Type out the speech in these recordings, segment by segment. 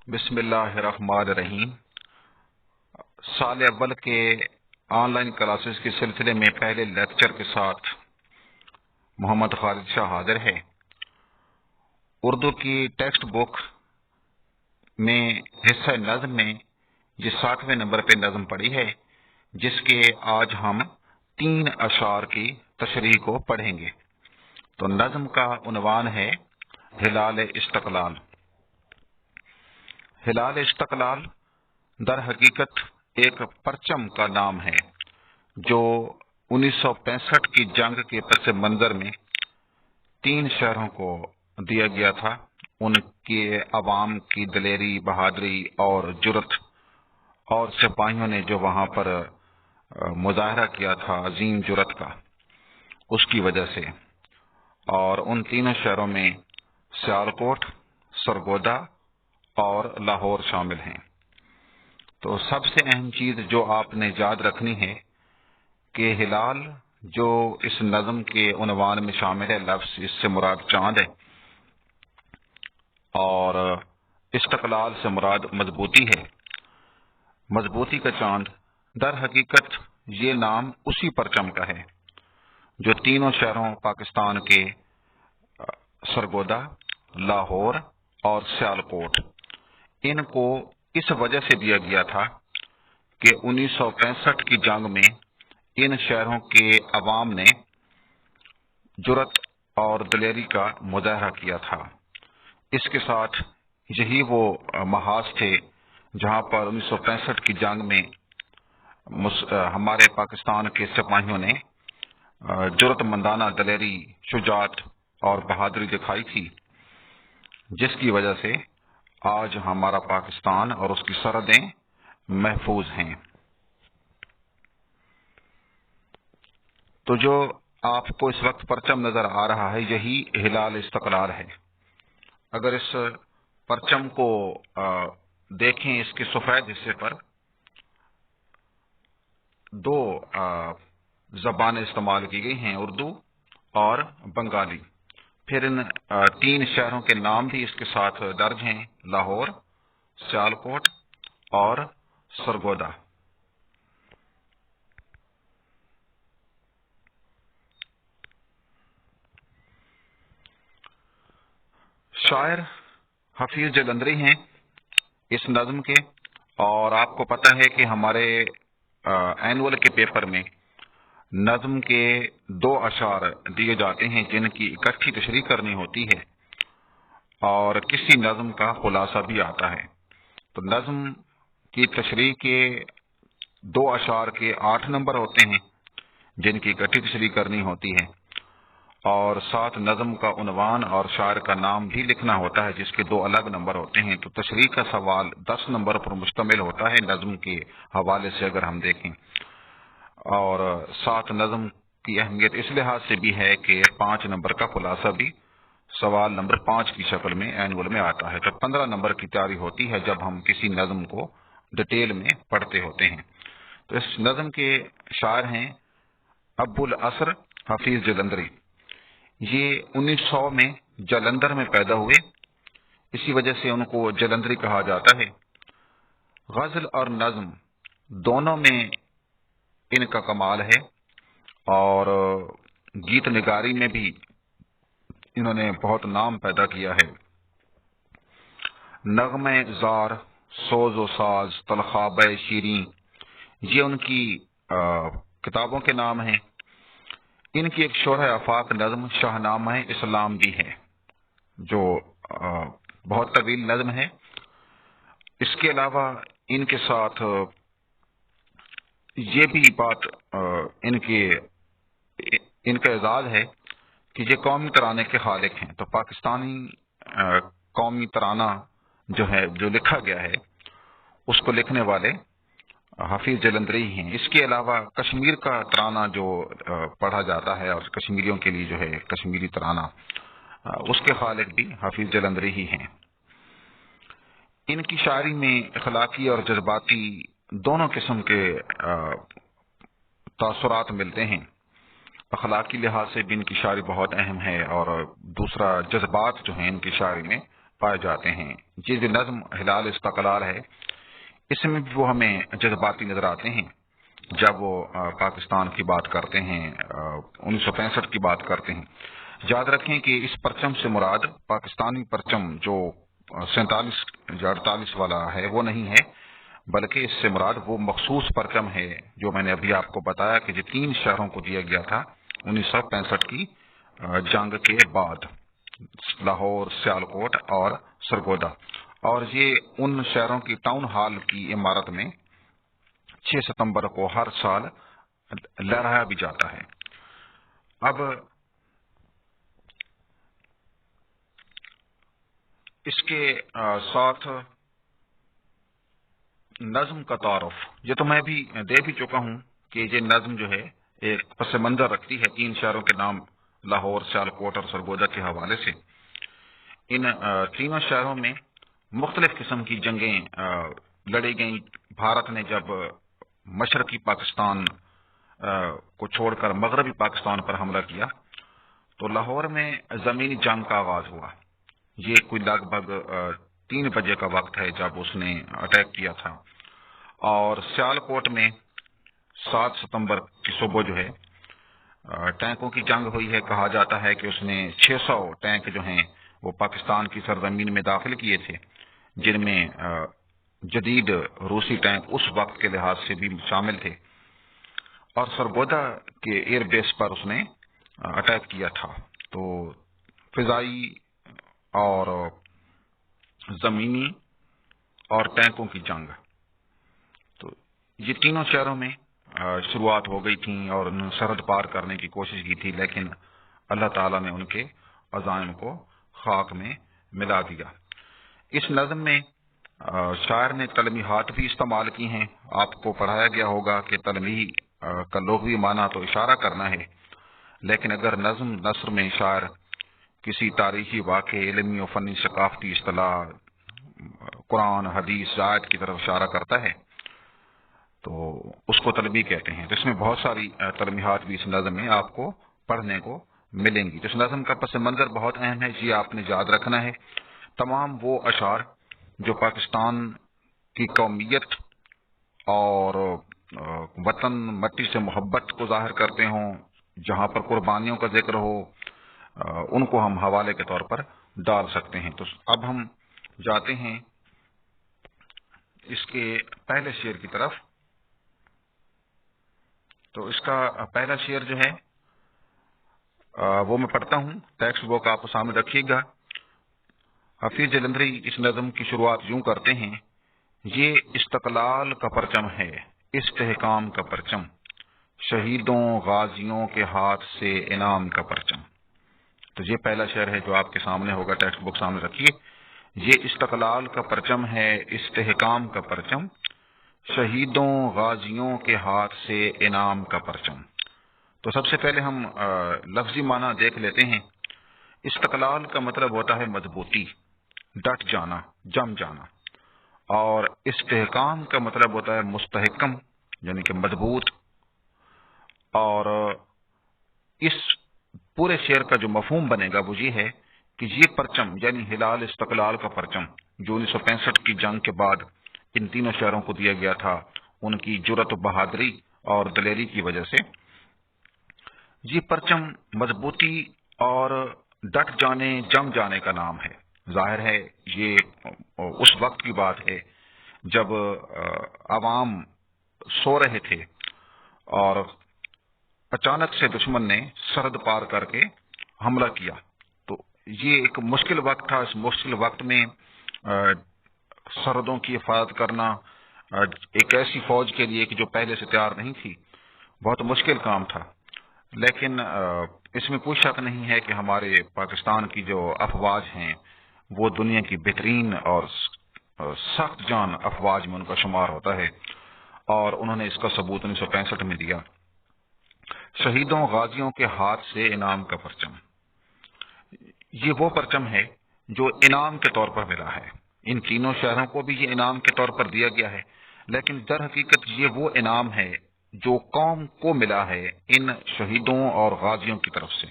بسم اللہ الرحمن الرحیم۔ سال اول کے آن لائن کلاسز کے سلسلے میں پہلے لیکچر کے ساتھ محمد خالد شاہ حاضر ہے۔ اردو کی ٹیکسٹ بک میں حصہ نظم میں یہ 60ویں نمبر پہ نظم پڑھی ہے، جس کے آج ہم 3 اشعار کی تشریح کو پڑھیں گے۔ تو نظم کا عنوان ہے ہلال استقلال۔ ہلال استقلال در حقیقت ایک پرچم کا نام ہے جو 1965 کی جنگ کے پس منظر میں 3 شہروں کو دیا گیا تھا۔ ان کے عوام کی دلیری، بہادری اور جرت، اور سپاہیوں نے جو وہاں پر مظاہرہ کیا تھا عظیم جرت کا، اس کی وجہ سے۔ اور ان 3 شہروں میں سیالکوٹ، سرگودا اور لاہور شامل ہیں۔ تو سب سے اہم چیز جو آپ نے یاد رکھنی ہے کہ ہلال جو اس نظم کے عنوان میں شامل ہے، لفظ اس سے مراد چاند ہے، اور استقلال سے مراد مضبوطی ہے۔ مضبوطی کا چاند، در حقیقت یہ نام اسی پرچم کا ہے جو 3 شہروں پاکستان کے سرگودا، لاہور اور سیالکوٹ، ان کو اس وجہ سے دیا گیا تھا کہ 1965 کی جنگ میں ان شہروں کے عوام نے جرت اور دلیری کا مظاہرہ کیا تھا۔ اس کے ساتھ یہی وہ محاذ تھے جہاں پر 1965 کی جنگ میں ہمارے پاکستان کے سپاہیوں نے جرت مندانہ دلیری، شجاعت اور بہادری دکھائی تھی، جس کی وجہ سے آج ہمارا پاکستان اور اس کی سرحدیں محفوظ ہیں۔ تو جو آپ کو اس وقت پرچم نظر آ رہا ہے، یہی ہلال استقلال ہے۔ اگر اس پرچم کو دیکھیں، اس کے سفید حصے پر 2 زبانیں استعمال کی گئی ہیں، اردو اور بنگالی۔ پھر ان 3 شہروں کے نام بھی اس کے ساتھ درج ہیں: لاہور، سیالکوٹ اور سرگودا۔ شاعر حفیظ جلندری ہیں اس نظم کے، اور آپ کو پتہ ہے کہ ہمارے اینول کے پیپر میں نظم کے 2 اشعار دیے جاتے ہیں جن کی اکٹھی تشریح کرنی ہوتی ہے، اور کسی نظم کا خلاصہ بھی آتا ہے۔ تو نظم کی تشریح کے 2 اشعار کے 8 نمبر ہوتے ہیں جن کی اکٹھی تشریح کرنی ہوتی ہے، اور ساتھ نظم کا عنوان اور شاعر کا نام بھی لکھنا ہوتا ہے جس کے 2 الگ نمبر ہوتے ہیں۔ تو تشریح کا سوال 10 نمبر پر مشتمل ہوتا ہے نظم کے حوالے سے اگر ہم دیکھیں، اور ساتھ نظم کی اہمیت اس لحاظ سے بھی ہے کہ 5 نمبر کا خلاصہ بھی سوال نمبر 5 کی شکل میں اینول میں آتا ہے۔ تو 15 نمبر کی تیاری ہوتی ہے جب ہم کسی نظم کو ڈیٹیل میں پڑھتے ہوتے ہیں۔ تو اس نظم کے شاعر ہیں ابو الاسر حفیظ جلندری۔ یہ 1900 میں جلندر میں پیدا ہوئے، اسی وجہ سے ان کو جلندری کہا جاتا ہے۔ غزل اور نظم دونوں میں ان کا کمال ہے، اور گیت نگاری میں بھی انہوں نے بہت نام پیدا کیا ہے۔ نغمہ زار، سوز و ساز، طلخابہ شیریں، یہ ان کی کتابوں کے نام ہیں۔ ان کی ایک شرح آفاق نظم شاہ نامہ اسلام بھی ہے جو بہت طویل نظم ہے۔ اس کے علاوہ ان کے ساتھ یہ بھی بات ان کا اعزاز ہے کہ یہ قومی ترانے کے خالق ہیں۔ تو پاکستانی قومی ترانہ جو ہے، جو لکھا گیا ہے، اس کو لکھنے والے حفیظ جلندری ہیں۔ اس کے علاوہ کشمیر کا ترانہ جو پڑھا جاتا ہے، اور کشمیریوں کے لیے جو ہے کشمیری ترانہ، اس کے خالق بھی حفیظ جلندری ہی ہیں۔ ان کی شاعری میں اخلاقی اور جذباتی دونوں قسم کے تاثرات ملتے ہیں۔ اخلاقی لحاظ سے بھی ان کی شاعری بہت اہم ہے، اور دوسرا جذبات جو ہیں ان کی شاعری میں پائے جاتے ہیں۔ یہ جو نظم ہلال استقلال ہے، اس میں بھی وہ ہمیں جذباتی نظر آتے ہیں جب وہ پاکستان کی بات کرتے ہیں، 1965 کی بات کرتے ہیں۔ یاد رکھیں کہ اس پرچم سے مراد پاکستانی پرچم جو 47 یا 48 والا ہے وہ نہیں ہے، بلکہ اس سے مراد وہ مخصوص پرچم ہے جو میں نے ابھی آپ کو بتایا کہ جو 3 شہروں کو دیا گیا تھا 1965 کی جنگ کے بعد، لاہور، سیالکوٹ اور سرگودا، اور یہ ان شہروں کی ٹاؤن ہال کی عمارت میں 6 ستمبر کو ہر سال لہرایا بھی جاتا ہے۔ اب اس کے ساتھ نظم کا تعارف یہ تو میں بھی دے بھی چکا ہوں کہ یہ نظم جو ہے ایک پس منظر رکھتی ہے 3 شہروں کے نام، لاہور، سیالکوٹ اور سرگودا کے حوالے سے۔ ان تینوں شہروں میں مختلف قسم کی جنگیں لڑی گئیں۔ بھارت نے جب مشرقی پاکستان کو چھوڑ کر مغربی پاکستان پر حملہ کیا تو لاہور میں زمینی جنگ کا آغاز ہوا۔ یہ کوئی لگ بھگ 3 بجے کا وقت ہے جب اس نے اٹیک کیا تھا، اور سیالکوٹ میں 7 ستمبر کی صبح جو ہے ٹینکوں کی جنگ ہوئی ہے۔ کہا جاتا ہے کہ اس نے 600 ٹینک جو ہیں وہ پاکستان کی سرزمین میں داخل کیے تھے، جن میں جدید روسی ٹینک اس وقت کے لحاظ سے بھی شامل تھے، اور سرگودا کے ایئر بیس پر اس نے اٹیک کیا تھا۔ تو فضائی اور زمینی اور ٹینکوں کی جنگ، تو یہ تینوں شہروں میں شروعات ہو گئی تھیں اور انہوں نے سرحد پار کرنے کی کوشش کی تھی، لیکن اللہ تعالیٰ نے ان کے عزائم کو خاک میں ملا دیا۔ اس نظم میں شاعر نے تلمیحات بھی استعمال کی ہیں۔ آپ کو پڑھایا گیا ہوگا کہ تلمیح کا لغوی معنی تو اشارہ کرنا ہے، لیکن اگر نظم نثر میں شاعر کسی تاریخی واقعے، علمی و فنی ثقافتی اصطلاح، قرآن، حدیث، آیت کی طرف اشارہ کرتا ہے تو اس کو تلمیح کہتے ہیں۔ تو اس میں بہت ساری تلمیحات بھی اس نظم میں آپ کو پڑھنے کو ملیں گی۔ تو اس نظم کا پس منظر بہت اہم ہے، یہ آپ نے یاد رکھنا ہے۔ تمام وہ اشعار جو پاکستان کی قومیت اور وطن مٹی سے محبت کو ظاہر کرتے ہوں، جہاں پر قربانیوں کا ذکر ہو، ان کو ہم حوالے کے طور پر ڈال سکتے ہیں۔ تو اب ہم جاتے ہیں اس کے پہلے شعر کی طرف۔ تو اس کا پہلا شعر جو ہے وہ میں پڑھتا ہوں، ٹیکسٹ بک آپ سامنے رکھیے گا۔ حفیظ جلندھری اس نظم کی شروعات یوں کرتے ہیں: یہ استقلال کا پرچم ہے، استحکام کا پرچم، شہیدوں غازیوں کے ہاتھ سے انعام کا پرچم۔ تو یہ پہلا شعر ہے جو آپ کے سامنے ہوگا، ٹیکسٹ بک سامنے رکھیے۔ یہ استقلال کا پرچم ہے، استحکام کا پرچم، شہیدوں غازیوں کے ہاتھ سے انعام کا پرچم۔ تو سب سے پہلے ہم لفظی معنی دیکھ لیتے ہیں۔ استقلال کا مطلب ہوتا ہے مضبوطی، ڈٹ جانا، جم جانا، اور استحکام کا مطلب ہوتا ہے مستحکم، یعنی کہ مضبوط۔ اور اس پورے شعر کا جو مفہوم بنے گا وہ یہ ہے کہ یہ پرچم یعنی ہلال استقلال کا پرچم جو 1965 کی جنگ کے بعد ان تینوں شہروں کو دیا گیا تھا، ان کی جرأت و بہادری اور دلیری کی وجہ سے، یہ پرچم مضبوطی اور ڈٹ جانے، جم جانے کا نام ہے۔ ظاہر ہے یہ اس وقت کی بات ہے جب عوام سو رہے تھے اور اچانک سے دشمن نے سرحد پار کر کے حملہ کیا۔ تو یہ ایک مشکل وقت تھا۔ اس مشکل وقت میں سرحدوں کی حفاظت کرنا ایک ایسی فوج کے لیے کہ جو پہلے سے تیار نہیں تھی، بہت مشکل کام تھا۔ لیکن اس میں کوئی شک نہیں ہے کہ ہمارے پاکستان کی جو افواج ہیں وہ دنیا کی بہترین اور سخت جان افواج میں ان کا شمار ہوتا ہے، اور انہوں نے اس کا ثبوت 1965 میں دیا۔ شہیدوں غازیوں کے ہاتھ سے انعام کا پرچم، یہ وہ پرچم ہے جو انعام کے طور پر ملا ہے۔ ان تینوں شہروں کو بھی یہ انعام کے طور پر دیا گیا ہے، لیکن در حقیقت یہ وہ انعام ہے جو قوم کو ملا ہے ان شہیدوں اور غازیوں کی طرف سے،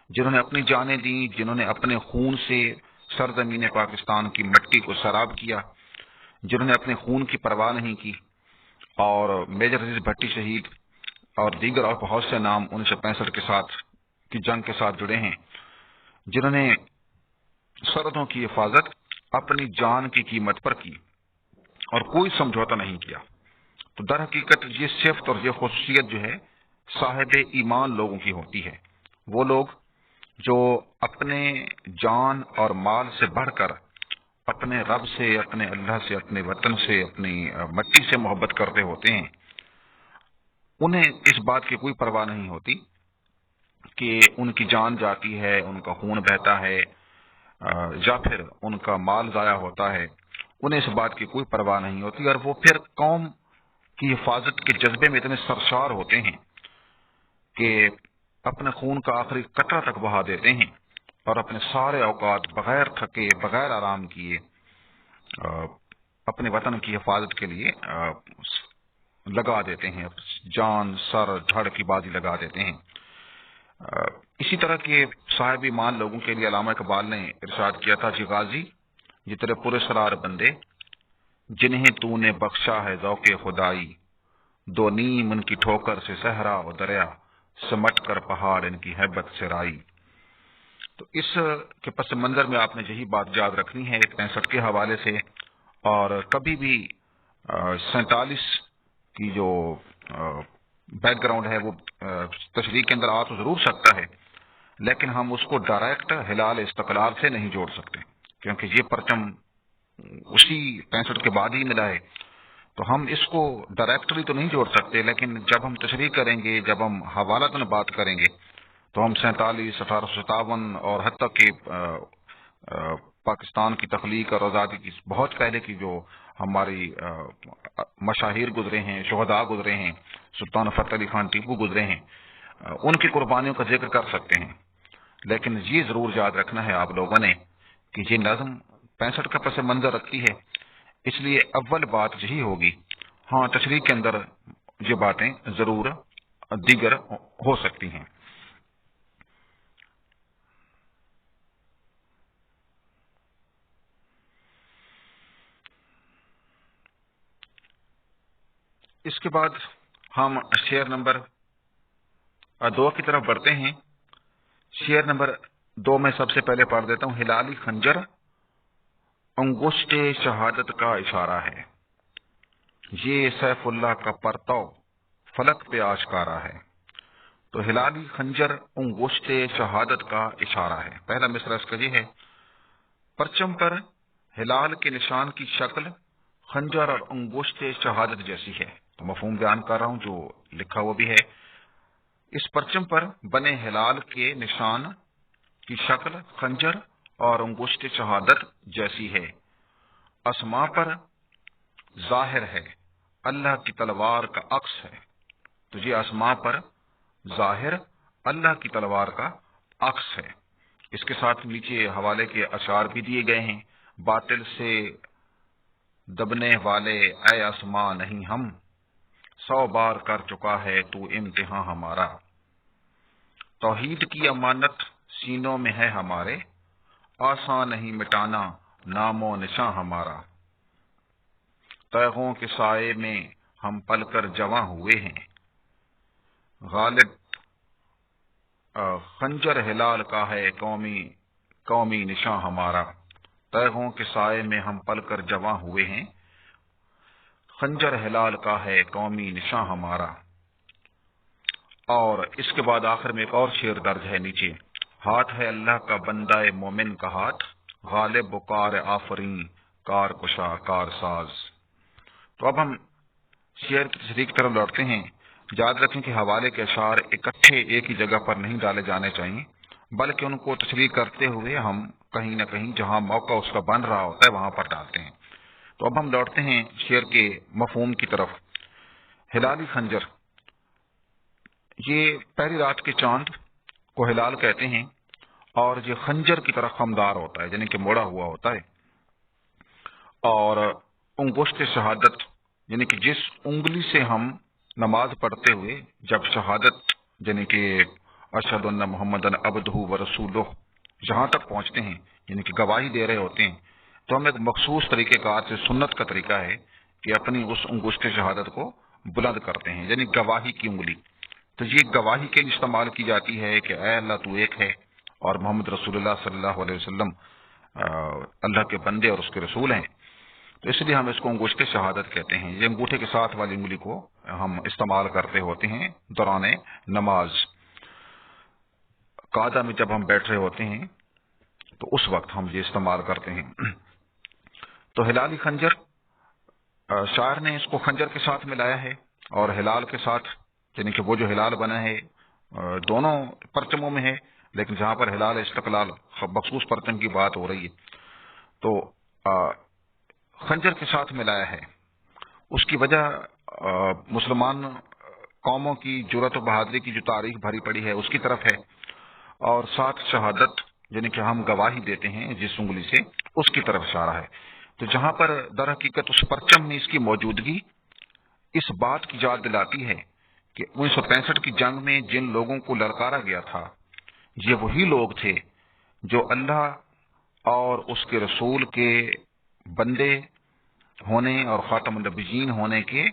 جنہوں نے اپنی جانیں دیں، جنہوں نے اپنے خون سے سرزمین پاکستان کی مٹی کو سراب کیا، جنہوں نے اپنے خون کی پرواہ نہیں کی، اور میجر عزیز بھٹی شہید اور دیگر اور بہت سے نام 1965 کے ساتھ کی جنگ کے ساتھ جڑے ہیں، جنہوں نے سرحدوں کی حفاظت اپنی جان کی قیمت پر کی اور کوئی سمجھوتا نہیں کیا۔ تو در حقیقت یہ صفت اور یہ خصوصیت جو ہے صاحب ایمان لوگوں کی ہوتی ہے، وہ لوگ جو اپنے جان اور مال سے بڑھ کر اپنے رب سے، اپنے اللہ سے، اپنے وطن سے، اپنی مٹی سے محبت کرتے ہوتے ہیں۔ انہیں اس بات کی کوئی پرواہ نہیں ہوتی کہ ان کی جان جاتی ہے، ان کا خون بہتا ہے، یا پھر ان کا مال ضائع ہوتا ہے۔ انہیں اس بات کی کوئی پرواہ نہیں ہوتی، اور وہ پھر قوم کی حفاظت کے جذبے میں اتنے سرشار ہوتے ہیں کہ اپنے خون کا آخری قطرہ تک بہا دیتے ہیں، اور اپنے سارے اوقات بغیر تھکے، بغیر آرام کیے اپنے وطن کی حفاظت کے لیے لگا دیتے ہیں، جان سر دھڑ کی بازی لگا دیتے ہیں۔ اسی طرح کے صاحب ایمان لوگوں کے لیے علامہ اقبال نے ارشاد کیا تھا، جی غازی یہ تیرے پورے سرار بندے، جنہیں تو نے بخشا ہے ذوق خدائی، دو نیم ان کی ٹھوکر سے صحرا و دریا، سمٹ کر پہاڑ ان کی ہیبت سے رائی۔ تو اس کے پس منظر میں آپ نے یہی بات یاد رکھنی ہے 65 کے حوالے سے، اور کبھی بھی 47 کی جو بیک گراؤنڈ ہے وہ تشریح کے اندر آ تو ضرور سکتا ہے، لیکن ہم اس کو ڈائریکٹ ہلال استقلال سے نہیں جوڑ سکتے، کیونکہ یہ پرچم اسی 65 کے بعد ہی ملا ہے، تو ہم اس کو ڈائریکٹلی تو نہیں جوڑ سکتے، لیکن جب ہم تشریح کریں گے، جب ہم حوالتاً بات کریں گے، تو ہم 47، 1857 اور حتیٰ کہ پاکستان کی تخلیق اور آزادی کی بہت پہلے کی جو ہماری مشاہیر گزرے ہیں، شہداء گزرے ہیں، سلطان فتح علی خان ٹیپو گزرے ہیں، ان کی قربانیوں کا ذکر کر سکتے ہیں، لیکن یہ ضرور یاد رکھنا ہے آپ لوگوں نے کہ یہ نظم 65 کا پس منظر رکھتی ہے، اس لیے اول بات یہی ہوگی۔ ہاں تشریح کے اندر یہ باتیں ضرور دیگر ہو سکتی ہیں۔ اس کے بعد ہم شعر نمبر 2 کی طرف بڑھتے ہیں۔ شعر نمبر 2 میں سب سے پہلے پڑھ دیتا ہوں، ہلالی خنجر انگشت شہادت کا اشارہ ہے، یہ سیف اللہ کا پرتو فلک پہ آشکارا ہے۔ تو ہلالی خنجر انگشت شہادت کا اشارہ ہے، پہلا مصرع اس کا یہ ہے، پرچم پر ہلال کے نشان کی شکل خنجر اور انگشت شہادت جیسی ہے۔ تو مفہوم بیان کر رہا ہوں، جو لکھا ہوا بھی ہے، اس پرچم پر بنے ہلال کے نشان کی شکل خنجر اور انگشت شہادت جیسی ہے، اسما پر ظاہر ہے اللہ کی تلوار کا عکس ہے۔ تو یہ اسما پر ظاہر اللہ کی تلوار کا عکس ہے۔ اس کے ساتھ نیچے حوالے کے اشعار بھی دیے گئے ہیں، باطل سے دبنے والے اے اسما نہیں ہم، 100 بار کر چکا ہے تو امتحان ہمارا، توحید کی امانت سینوں میں ہے ہمارے، آسان نہیں مٹانا نام و نشاں ہمارا، تیغوں کے سائے میں ہم پل کر جواں ہوئے ہیں، غالب خنجر ہلال کا ہے قومی نشاں ہمارا، تیغوں کے سائے میں ہم پل کر جواں ہوئے ہیں، خنجر ہلال کا ہے قومی نشاں ہمارا۔ اور اس کے بعد آخر میں ایک اور شعر درج ہے نیچے، ہاتھ ہے اللہ کا بندہ مومن کا ہاتھ، غالب و کار آفرین کار کشا کار ساز۔ تو اب ہم شعر کی تشریح کی طرف لوٹتے ہیں۔ یاد رکھیں کہ حوالے کے اشعار اکٹھے ایک ہی جگہ پر نہیں ڈالے جانے چاہیے، بلکہ ان کو تشریح کرتے ہوئے ہم کہیں نہ کہیں جہاں موقع اس کا بن رہا ہوتا ہے وہاں پر ڈالتے ہیں۔ تو اب ہم لوٹتے ہیں شعر کے مفہوم کی طرف۔ ہلالی خنجر، یہ پہلی رات کے چاند کو ہلال کہتے ہیں، اور یہ خنجر کی طرح خمدار ہوتا ہے، یعنی کہ موڑا ہوا ہوتا ہے، اور انگشت شہادت یعنی کہ جس انگلی سے ہم نماز پڑھتے ہوئے جب شہادت یعنی کہ اشہد ان محمد عبدہ و رسولہ جہاں تک پہنچتے ہیں یعنی کہ گواہی دے رہے ہوتے ہیں تو ہم ایک مخصوص طریقہ کار سے سنت کا طریقہ ہے کہ اپنی اس انگشت شہادت کو بلند کرتے ہیں، یعنی گواہی کی انگلی۔ تو یہ گواہی کے لیے استعمال کی جاتی ہے کہ اے اللہ تو ایک ہے اور محمد رسول اللہ صلی اللہ علیہ وسلم اللہ کے بندے اور اس کے رسول ہیں۔ تو اس لیے ہم اس کو انگشت شہادت کہتے ہیں۔ یہ انگوٹھے کے ساتھ والی انگلی کو ہم استعمال کرتے ہوتے ہیں دوران نماز، قعدہ میں جب ہم بیٹھ رہے ہوتے ہیں تو اس وقت ہم یہ استعمال کرتے ہیں۔ تو ہلالی خنجر، شاعر نے اس کو خنجر کے ساتھ ملایا ہے اور ہلال کے ساتھ، یعنی کہ وہ جو ہلال بنا ہے دونوں پرچموں میں ہے، لیکن جہاں پر ہلال استقلال مخصوص پرچم کی بات ہو رہی ہے تو خنجر کے ساتھ ملایا ہے۔ اس کی وجہ مسلمان قوموں کی جرأت و بہادری کی جو تاریخ بھری پڑی ہے اس کی طرف ہے، اور ساتھ شہادت یعنی کہ ہم گواہی دیتے ہیں جس انگلی سے، اس کی طرف اشارہ ہے۔ تو جہاں پر در حقیقت اس پرچم میں اس کی موجودگی اس بات کی یاد دلاتی ہے کہ 1965 کی جنگ میں جن لوگوں کو للکارا گیا تھا یہ وہی لوگ تھے جو اللہ اور اس کے رسول کے بندے ہونے اور خاتم النبیین ہونے کے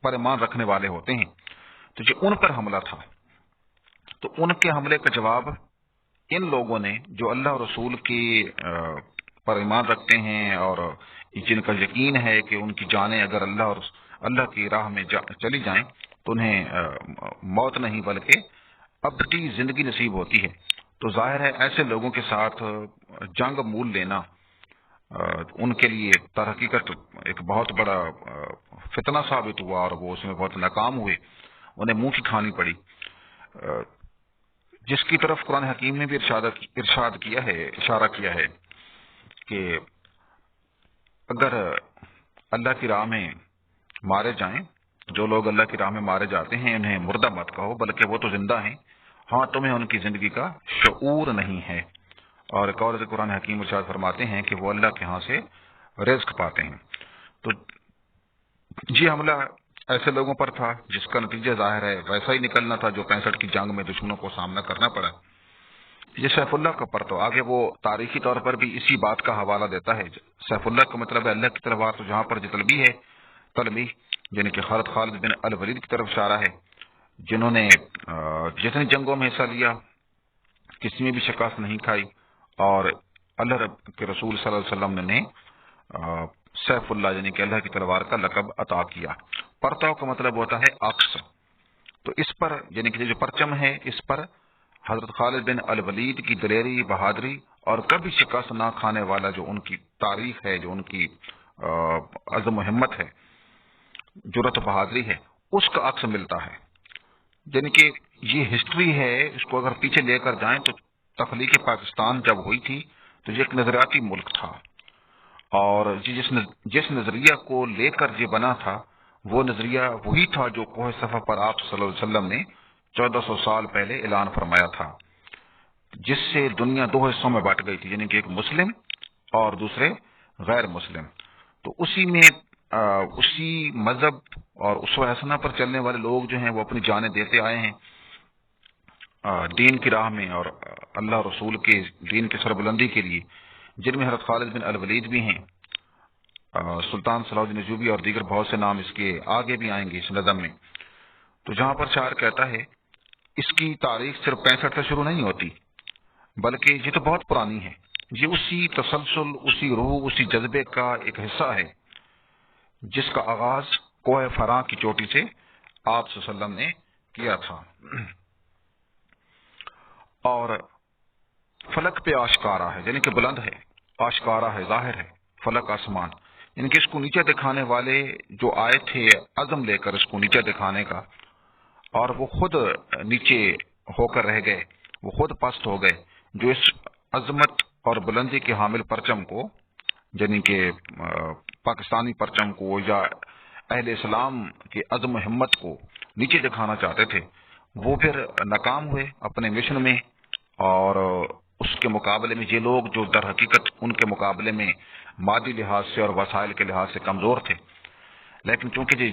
پر ایمان رکھنے والے ہوتے ہیں۔ تو جو ان پر حملہ تھا تو ان کے حملے کا جواب ان لوگوں نے جو اللہ اور رسول کی پر ایمان رکھتے ہیں اور جن کا یقین ہے کہ ان کی جانیں اگر اللہ کی راہ میں چلی جائیں تو انہیں موت نہیں بلکہ ابدی زندگی نصیب ہوتی ہے۔ تو ظاہر ہے ایسے لوگوں کے ساتھ جنگ مول لینا ان کے لیے در حقیقت ایک بہت بڑا فتنہ ثابت ہوا اور وہ اس میں بہت ناکام ہوئے، انہیں منہ کی کھانی پڑی، جس کی طرف قرآن حکیم نے بھی ارشاد کیا ہے، اشارہ کیا ہے کہ اگر اللہ کی راہ میں مارے جائیں، جو لوگ اللہ کی راہ میں مارے جاتے ہیں انہیں مردہ مت کہو بلکہ وہ تو زندہ ہیں، ہاں تمہیں ان کی زندگی کا شعور نہیں ہے۔ اور ایک اور قرآن حکیم ارشاد فرماتے ہیں کہ وہ اللہ کے ہاں سے رزق پاتے ہیں۔ تو یہ حملہ ایسے لوگوں پر تھا جس کا نتیجہ ظاہر ہے ویسا ہی نکلنا تھا جو 65 کی جنگ میں دشمنوں کو سامنا کرنا پڑا۔ یہ سیف اللہ کا پر تو آگے وہ تاریخی طور پر بھی اسی بات کا حوالہ دیتا ہے۔ سیف اللہ کا مطلب ہے اللہ کی تلوار، تو جہاں پر جو طلبی ہے، طلبی یعنی کہ خالد بن الولید کی طرف اشارہ ہے، جنہوں نے جتنی جنگوں میں حصہ لیا کسی میں بھی شکست نہیں کھائی، اور اللہ رب کے رسول صلی اللہ علیہ وسلم نے سیف اللہ یعنی کہ اللہ کی تلوار کا لقب عطا کیا۔ پرتاؤ کا مطلب ہوتا ہے عکس۔ تو اس پر یعنی کہ جو پرچم ہے اس پر حضرت خالد بن الولید کی دلیری، بہادری اور کبھی شکست نہ کھانے والا جو ان کی تاریخ ہے، جو ان کی عزم و ہمت ہے، جرأت و بہادری ہے، اس کا عکس ملتا ہے۔ یعنی کہ یہ ہسٹری ہے، اس کو اگر پیچھے لے کر جائیں تو تخلیق پاکستان جب ہوئی تھی تو یہ ایک نظریاتی ملک تھا، اور جس نظریہ کو لے کر یہ بنا تھا وہ نظریہ وہی تھا جو کوہ صفا پر آپ صلی اللہ علیہ وسلم نے 1400 سال پہلے اعلان فرمایا تھا، جس سے دنیا دو حصوں میں بانٹ گئی تھی، یعنی کہ ایک مسلم اور دوسرے غیر مسلم۔ تو اسی میں اسی مذہب اور اسوہ حسنہ پر چلنے والے لوگ جو ہیں وہ اپنی جانیں دیتے آئے ہیں دین کی راہ میں اور اللہ رسول کے دین کی سربلندی کے لیے، جن میں حضرت خالد بن الولید بھی ہیں، سلطان صلاح الدین ایوبی اور دیگر بہت سے نام اس کے آگے بھی آئیں گے اس نظم میں۔ تو جہاں پر شاعر کہتا ہے اس کی تاریخ صرف 65 سے شروع نہیں ہوتی بلکہ یہ تو بہت پرانی ہے، یہ اسی تسلسل، اسی روح، اسی جذبے کا ایک حصہ ہے جس کا آغاز کوہ فراں کی چوٹی سے آپ صلی اللہ علیہ وسلم نے کیا تھا، اور فلک پہ آشکارا ہے، یعنی کہ بلند ہے، آشکارا ہے، ظاہر ہے، فلک آسمان، یعنی کہ اس کو نیچے دکھانے والے جو آئے تھے عزم لے کر اس کو نیچے دکھانے کا، اور وہ خود نیچے ہو کر رہ گئے، وہ خود پست ہو گئے، جو اس عظمت اور بلندی کے حامل پرچم کو، یعنی کہ پاکستانی پرچم کو یا اہل اسلام کے عزم و ہمت کو نیچے دکھانا چاہتے تھے، وہ پھر ناکام ہوئے اپنے مشن میں، اور اس کے مقابلے میں یہ لوگ جو در حقیقت ان کے مقابلے میں مادی لحاظ سے اور وسائل کے لحاظ سے کمزور تھے، لیکن چونکہ یہ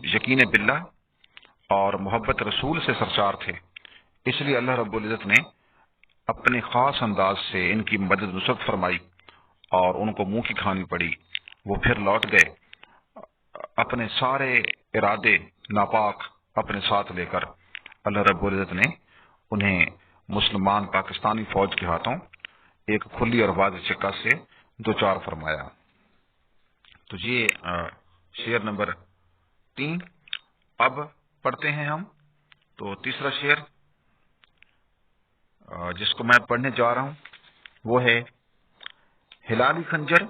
یقین باللہ اور محبت رسول سے سرشار تھے، اس لیے اللہ رب العزت نے اپنے خاص انداز سے ان کی مدد نصرت فرمائی اور ان کو منہ کی کھانی پڑی۔ وہ پھر لوٹ گئے اپنے سارے ارادے ناپاک اپنے ساتھ لے کر۔ اللہ رب العزت نے انہیں مسلمان پاکستانی فوج کے ہاتھوں ایک کھلی اور واضح شکست سے دوچار فرمایا۔ تو یہ شعر نمبر 3۔ اب پڑھتے ہیں ہم تو تیسرا شعر جس کو میں پڑھنے جا رہا ہوں وہ ہے: ہلالی خنجر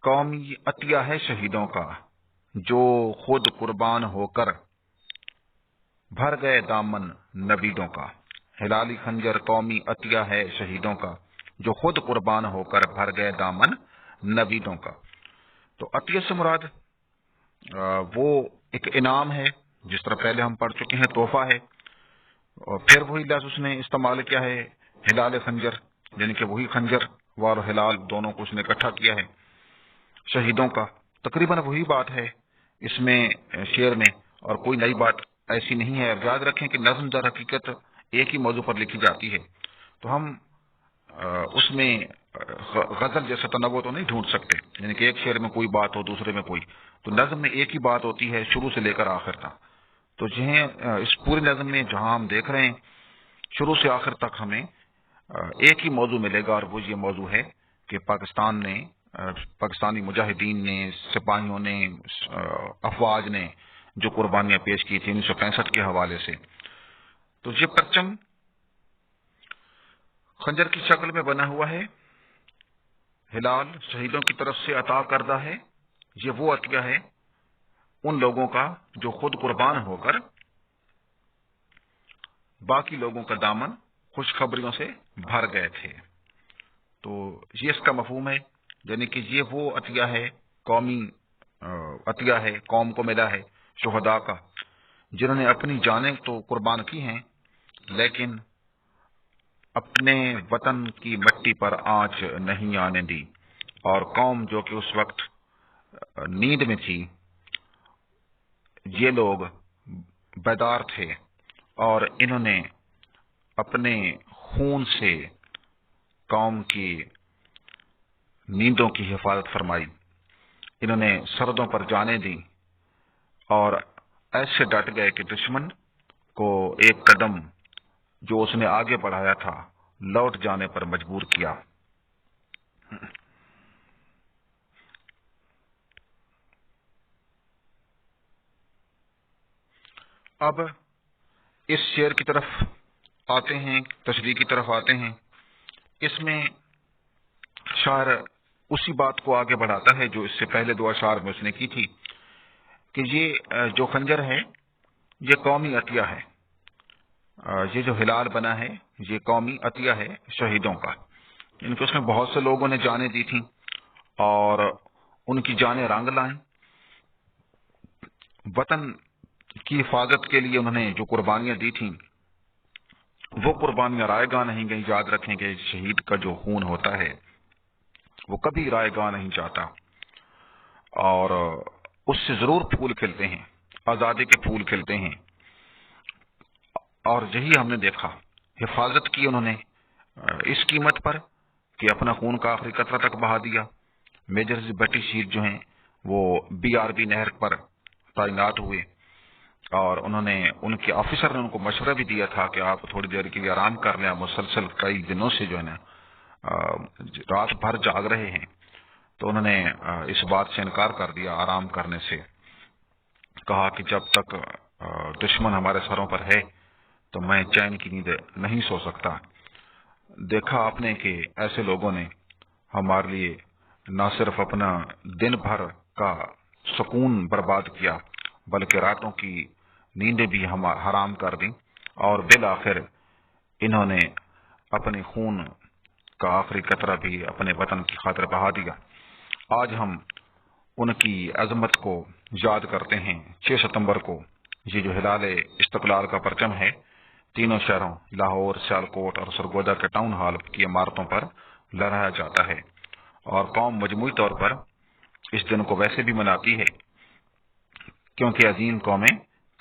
قومی عطیہ ہے شہیدوں کا، جو خود قربان ہو کر بھر گئے دامن نبیدوں کا۔ ہلالی خنجر قومی عطیہ ہے شہیدوں کا، جو خود قربان ہو کر بھر گئے دامن نبیدوں کا۔ تو عطیہ سے مراد وہ ایک انعام ہے، جس طرح پہلے ہم پڑھ چکے ہیں تحفہ ہے، اور پھر وہی لفظ اس نے استعمال کیا ہے ہلال خنجر، یعنی کہ وہی خنجر وار و ہلال دونوں کو اس نے اکٹھا کیا ہے شہیدوں کا۔ تقریباً وہی بات ہے اس میں شعر میں، اور کوئی نئی بات ایسی نہیں ہے۔ یاد رکھیں کہ نظم در حقیقت ایک ہی موضوع پر لکھی جاتی ہے، تو ہم اس میں غزل جیسا تنوع تو نہیں ڈھونڈ سکتے، یعنی کہ ایک شعر میں کوئی بات ہو دوسرے میں کوئی، تو نظم میں ایک ہی بات ہوتی ہے شروع سے لے کر آخر تک۔ تو اس پورے نظم میں جہاں ہم دیکھ رہے ہیں شروع سے آخر تک ہمیں ایک ہی موضوع ملے گا، اور وہ یہ موضوع ہے کہ پاکستانی مجاہدین نے، سپاہیوں نے، افواج نے جو قربانیاں پیش کی تھیں 1965 کے حوالے سے۔ تو یہ پرچم خنجر کی شکل میں بنا ہوا ہے، ہلال شہیدوں کی طرف سے عطا کردہ ہے۔ یہ وہ عطیہ ہے ان لوگوں کا جو خود قربان ہو کر باقی لوگوں کا دامن خوشخبریوں سے بھر گئے تھے۔ تو یہ اس کا مفہوم ہے، یعنی کہ یہ وہ عطیہ ہے، قومی عطیہ ہے، قوم کو ملا ہے شہداء کا، جنہوں نے اپنی جانیں تو قربان کی ہیں، لیکن اپنے وطن کی مٹی پر آنچ نہیں آنے دی، اور قوم جو کہ اس وقت نیند میں تھی، یہ لوگ بیدار تھے، اور انہوں نے اپنے خون سے قوم کی نیندوں کی حفاظت فرمائی۔ انہوں نے سردوں پر جانیں دی اور ایسے ڈٹ گئے کہ دشمن کو ایک قدم جو اس نے آگے بڑھایا تھا لوٹ جانے پر مجبور کیا۔ اب اس شعر کی طرف آتے ہیں، تشریح کی طرف آتے ہیں۔ اس میں شاعر اسی بات کو آگے بڑھاتا ہے جو اس سے پہلے دو اشعار میں اس نے کی تھی، کہ یہ جو خنجر ہے یہ قومی عطیہ ہے، یہ جو ہلال بنا ہے یہ قومی عطیہ ہے شہیدوں کا، ان کو اس میں بہت سے لوگوں نے جانیں دی تھیں اور ان کی جانیں رنگ لائیں۔ وطن کی حفاظت کے لیے انہوں نے جو قربانیاں دی تھیں وہ قربانیاں رائے گاہ نہیں گئیں۔ یاد رکھیں کہ شہید کا جو خون ہوتا ہے وہ کبھی رائے گاہ نہیں جاتا، اور اس سے ضرور پھول کھلتے ہیں، آزادی کے پھول کھلتے ہیں، اور یہی ہم نے دیکھا۔ حفاظت کی انہوں نے اس قیمت پر کہ اپنا خون کا آخری قطرہ تک بہا دیا۔ میجر بٹی شیر جو ہیں وہ BRB نہر پر تعینات ہوئے، اور انہوں نے ان کے آفیسر نے ان کو مشورہ بھی دیا تھا کہ آپ تھوڑی دیر کے لیے آرام کر لیں، مسلسل کئی دنوں سے جو ہے نا رات بھر جاگ رہے ہیں، تو انہوں نے اس بات سے انکار کر دیا آرام کرنے سے، کہا کہ جب تک دشمن ہمارے سروں پر ہے تو میں چین کی نیند نہیں سو سکتا۔ دیکھا آپ نے کہ ایسے لوگوں نے ہمارے لیے نہ صرف اپنا دن بھر کا سکون برباد کیا بلکہ راتوں کی نیندیں بھی ہم حرام کر دیں، اور بالآخر انہوں نے اپنے خون کا آخری قطرہ بھی اپنے وطن کی خاطر بہا دیا۔ آج ہم ان کی عظمت کو یاد کرتے ہیں۔ 6 ستمبر کو یہ جو ہلال استقلال کا پرچم ہے تینوں شہروں لاہور، سیالکوٹ اور سرگودا کے ٹاؤن ہال کی عمارتوں پر لہرایا جاتا ہے، اور قوم مجموعی طور پر اس دن کو ویسے بھی مناتی ہے کیونکہ عظیم قومیں